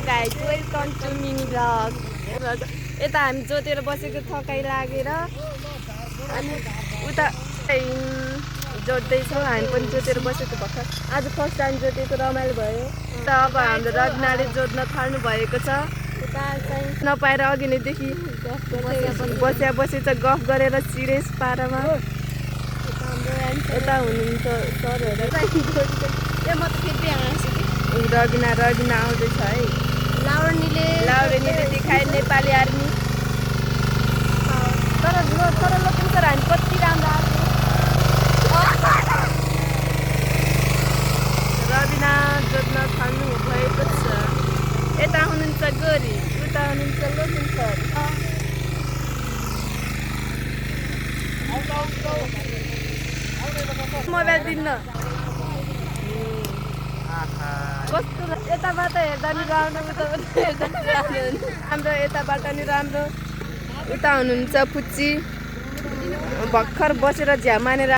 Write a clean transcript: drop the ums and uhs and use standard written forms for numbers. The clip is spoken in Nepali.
Guys welcome to mini vlog. यता हामी जोतेर बसेको थकाइ लागेर अनि उता जोत्दैछौँ। हामी पनि जोतेर बसेको भर्खर आज फर्स्ट टाइम जोतेको रमाइलो भयो। अब हाम्रो रविनाले जोत्न थाल्नु भएको छ। नपाएर अघि नैदेखि बस्या बसेछ गफ गरेर सिरियस पारामा। यता हुनुहुन्छ सरहरू रविना आउँदैछ है। लाउरेनीले देखाए नेपाली आर्मी। तर लोकेन सर हामी कति राम्रो आएको। रविना जोत्न थाल्नु भएको छ। यता हुनुहुन्छ गोरी, उता हुनुहुन्छ लोकेन सर। मोबाइल दिन्न कस्तो यताबाट हेर्दा नि राम्रो उताबाट हेर्दा नि राम्रो यताबाट नि राम्रो। उता हुनुहुन्छ पुच्ची भर्खर बसेर झ्यामानेर